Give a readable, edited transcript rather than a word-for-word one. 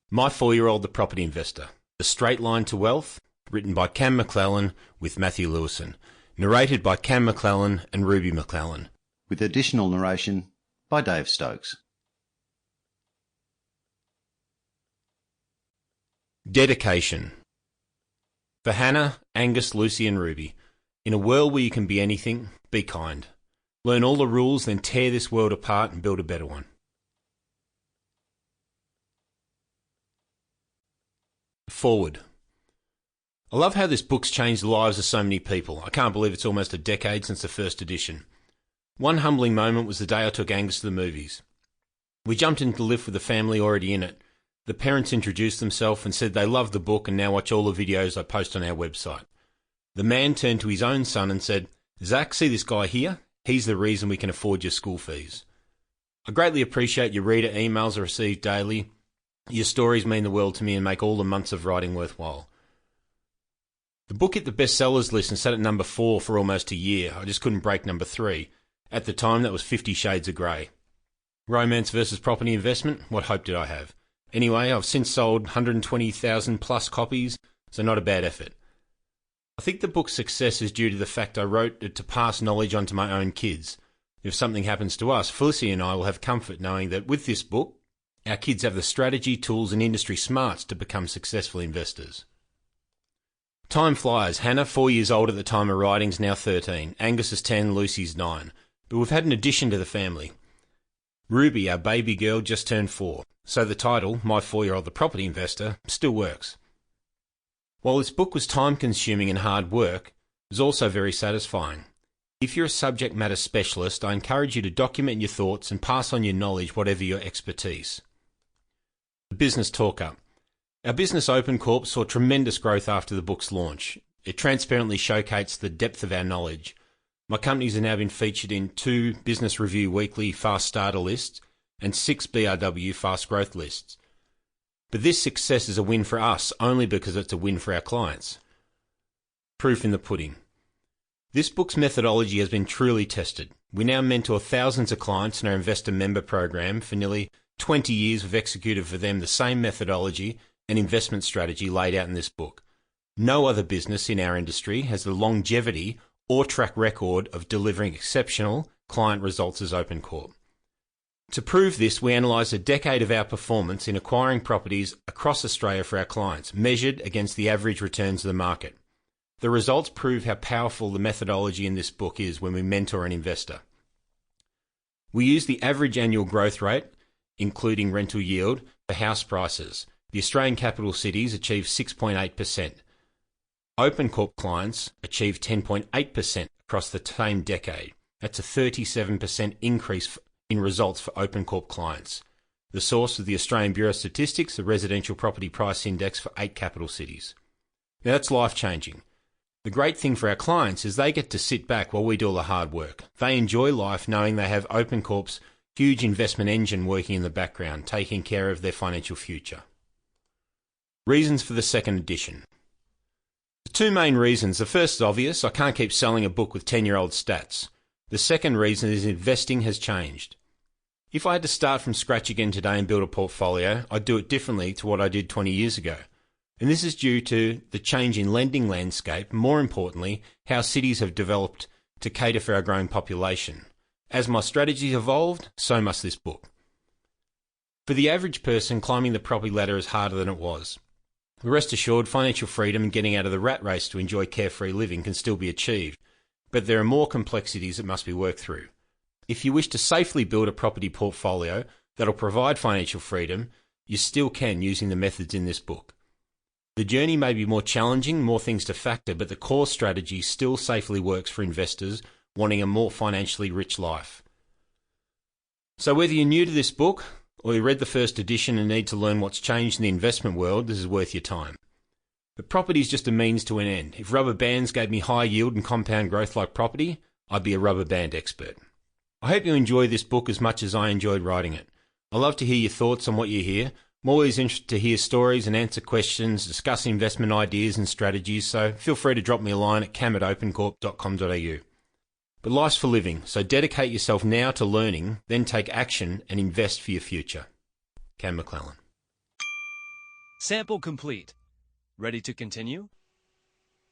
My 4-Year-Old The Property Investor, The Straight Line to Wealth, written by Cam Mclellan with Matthew Lewison, narrated by Cam Mclellan and Ruby Mclellan, with additional narration by Dave Stokes. Dedication. For Hannah, Angus, Lucy and Ruby, in a world where you can be anything, be kind. Learn all the rules, then tear this world apart and build a better one. Forward. I love how this book's changed the lives of so many people. I can't believe it's almost a decade since the first edition. One humbling moment was the day I took Angus to the movies. We jumped into the lift with the family already in it. The parents introduced themselves and said they loved the book and now watch all the videos I post on our website. The man turned to his own son and said, "Zach, see this guy here? He's the reason we can afford your school fees." I greatly appreciate your reader emails I receive daily. Your stories mean the world to me and make all the months of writing worthwhile. The book hit the bestsellers list and sat at number 4 for almost a year. I just couldn't break number 3. At the time, that was 50 Shades of Grey. Romance versus property investment? What hope did I have? Anyway, I've since sold 120,000 plus copies, so not a bad effort. I think the book's success is due to the fact I wrote it to pass knowledge on to my own kids. If something happens to us, Felicity and I will have comfort knowing that with this book, our kids have the strategy, tools and industry smarts to become successful investors. Time flies. Hannah, 4 years old at the time of writing, is now 13. Angus is 10, Lucy's 9. But we've had an addition to the family. Ruby, our baby girl, just turned 4. So the title, My 4-Year-Old The Property Investor, still works. While this book was time-consuming and hard work, it was also very satisfying. If you're a subject matter specialist, I encourage you to document your thoughts and pass on your knowledge, whatever your expertise. The Business Talker. Our business OpenCorp saw tremendous growth after the book's launch. It transparently showcased the depth of our knowledge. My companies have now been featured in 2 Business Review Weekly Fast Starter lists and 6 BRW Fast Growth lists. But this success is a win for us only because it's a win for our clients. Proof in the pudding. This book's methodology has been truly tested. We now mentor thousands of clients in our investor member program. For nearly 20 years we've executed for them the same methodology and investment strategy laid out in this book. No other business in our industry has the longevity or track record of delivering exceptional client results as OpenCorp. To prove this, we analysed a decade of our performance in acquiring properties across Australia for our clients, measured against the average returns of the market. The results prove how powerful the methodology in this book is when we mentor an investor. We use the average annual growth rate, including rental yield, for house prices. The Australian capital cities achieved 6.8%. OpenCorp clients achieved 10.8% across the same decade. That's a 37% increase in results for OpenCorp clients. The source of the Australian Bureau of Statistics, the Residential Property Price Index for 8 capital cities. Now that's life-changing. The great thing for our clients is they get to sit back while we do all the hard work. They enjoy life knowing they have OpenCorp's huge investment engine working in the background, taking care of their financial future. Reasons for the second edition. The 2 main reasons. The first is obvious. I can't keep selling a book with 10-year-old stats. The second reason is investing has changed. If I had to start from scratch again today and build a portfolio, I'd do it differently to what I did 20 years ago. And this is due to the change in lending landscape, more importantly, how cities have developed to cater for our growing population. As my strategies evolved, so must this book. For the average person, climbing the property ladder is harder than it was. Rest assured, financial freedom and getting out of the rat race to enjoy carefree living can still be achieved, but there are more complexities that must be worked through. If you wish to safely build a property portfolio that'll provide financial freedom, you still can using the methods in this book. The journey may be more challenging, more things to factor, but the core strategy still safely works for investors wanting a more financially rich life. So whether you're new to this book or you read the first edition and need to learn what's changed in the investment world, this is worth your time. But property is just a means to an end. If rubber bands gave me high yield and compound growth like property, I'd be a rubber band expert. I hope you enjoy this book as much as I enjoyed writing it. I love to hear your thoughts on what you hear. I'm always interested to hear stories and answer questions, discuss investment ideas and strategies, so feel free to drop me a line at cam@opencorp.com.au. But life's for living, so dedicate yourself now to learning, then take action and invest for your future. Cam Mclellan. Sample complete. Ready to continue?